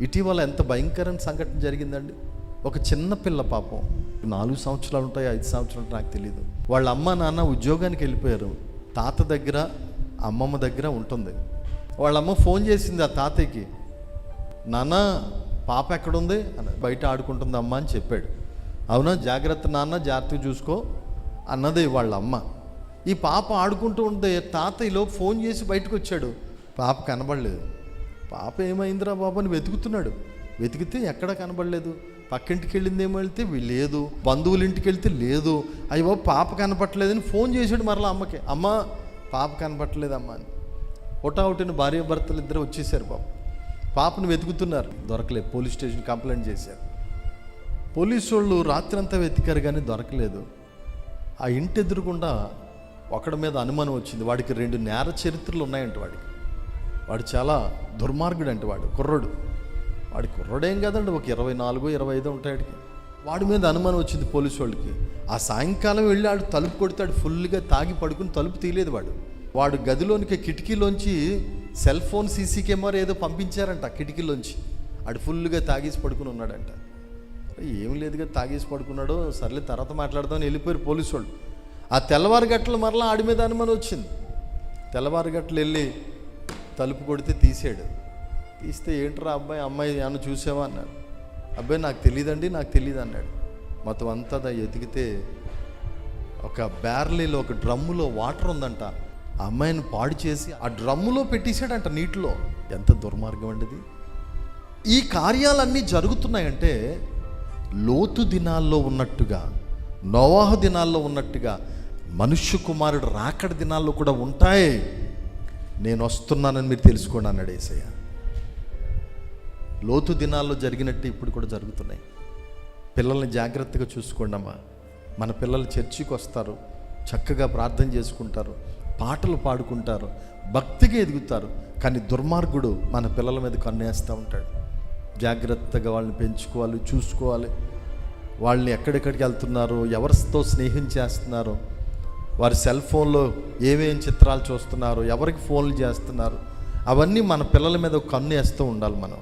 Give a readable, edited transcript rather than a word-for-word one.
ఇటీవల ఎంత భయంకరమైన సంఘటన జరిగిందండి. ఒక చిన్న పిల్ల పాపం 4 సంవత్సరాలు ఉంటాయి, 5 సంవత్సరాలు నాకు తెలియదు. వాళ్ళ అమ్మ నాన్న ఉద్యోగానికి వెళ్ళిపోయారు. తాత దగ్గర అమ్మమ్మ దగ్గర ఉంటుంది. వాళ్ళమ్మ ఫోన్ చేసింది ఆ తాతయ్యకి, నాన్న పాప ఎక్కడుంది అని. బయట ఆడుకుంటుంది అమ్మ అని చెప్పాడు. అవునా, జాగ్రత్త నాన్న, జాగ్రత్తగా చూసుకో అన్నది వాళ్ళ అమ్మ. ఈ పాప ఆడుకుంటూ ఉంటే తాతయ్యలో ఫోన్ చేసి బయటకు వచ్చాడు. పాప కనబడలేదు. పాప ఏమైందిరా బాబు అని వెతుకుతున్నాడు. వెతికితే ఎక్కడ కనబడలేదు. పక్కింటికి వెళ్ళిందేమో వెళ్తే లేదు, బంధువుల ఇంటికి వెళ్తే లేదు. అయ్యో పాప కనపట్టలేదని ఫోన్ చేశాడు మరలా అమ్మకి, అమ్మ పాప కనపట్టలేదమ్మా అని. ఒకటిన భార్య భర్తలు ఇద్దరు వచ్చేసారు. పాపను వెతుకుతున్నారు, దొరకలేదు. పోలీస్ స్టేషన్ కంప్లైంట్ చేశారు. పోలీసు వాళ్ళు రాత్రంతా వెతికారు కానీ దొరకలేదు. ఆ ఇంటి ఎదురుకుండా ఒకడి మీద అనుమానం వచ్చింది. వాడికి 2 నేర చరిత్రలు ఉన్నాయంట. వాడు చాలా దుర్మార్గుడు అంటే. వాడి కుర్రోడేం కదండి, ఒక 24, 25 ఉంటాయి. వాడి మీద అనుమానం వచ్చింది పోలీసు వాళ్ళకి. ఆ సాయంకాలం వెళ్ళి ఆడు తలుపు కొడితాడు, ఫుల్గా తాగి పడుకుని తలుపు తీయలేదు. వాడు గదిలోనికి కిటికీలోంచి సెల్ ఫోన్ సీసీ కెమెరా ఏదో పంపించారంట కిటికీలోంచి. ఆడు ఫుల్గా తాగేసి పడుకుని ఉన్నాడంట. ఏం లేదుగా తాగేసి పడుకున్నాడు, సర్లే తర్వాత మాట్లాడదామని వెళ్ళిపోయారు పోలీసు వాళ్ళు. ఆ తెల్లవారు గట్టలు మరలా ఆడి మీద అనుమానం వచ్చింది. తెల్లవారు గట్టలు వెళ్ళి తలుపు కొడితే తీసాడు. తీస్తే ఏంట్రా అబ్బాయి, అమ్మాయి ఏమన్నా చూసావా అన్నాడు. అబ్బాయి నాకు తెలియదండి, నాకు తెలియదు అన్నాడు. మొత్తం అంతా ఎతికితే ఒక బ్యారలీలో, ఒక డ్రమ్ములో వాటర్ ఉందంట. ఆ అమ్మాయిని పాడు చేసి ఆ డ్రమ్ములో పెట్టేశాడంట, నీటిలో. ఎంత దుర్మార్గం అండి ఇది. ఈ కార్యాలన్నీ జరుగుతున్నాయంటే లోతు దినాల్లో ఉన్నట్టుగా, నోవాహు దినాల్లో ఉన్నట్టుగా మనుష్య కుమారుడు రాకడ దినాల్లో కూడా ఉంటాయి. నేను వస్తున్నానని మీరు తెలుసుకోండి అన్నాడు యేసయ్య. లోతు దినాల్లో జరిగినట్టు ఇప్పుడు కూడా జరుగుతున్నాయి. పిల్లల్ని జాగ్రత్తగా చూసుకోండి అమ్మా. మన పిల్లలు చర్చికి వస్తారు, చక్కగా ప్రార్థన చేసుకుంటారు, పాటలు పాడుకుంటారు, భక్తిగా ఎదుగుతారు. కానీ దుర్మార్గుడు మన పిల్లల మీద కన్నేస్తూ ఉంటాడు. జాగ్రత్తగా వాళ్ళని పెంచుకోవాలి, చూసుకోవాలి. వాళ్ళని ఎక్కడెక్కడికి వెళ్తున్నారో, ఎవరితో స్నేహం చేస్తున్నారో, వారి సెల్ ఫోన్లో ఏమేం చిత్రాలు చూస్తున్నారో, ఎవరికి ఫోన్లు చేస్తున్నారు, అవన్నీ మన పిల్లల మీద కన్ను వేస్తూ ఉండాలి మనం.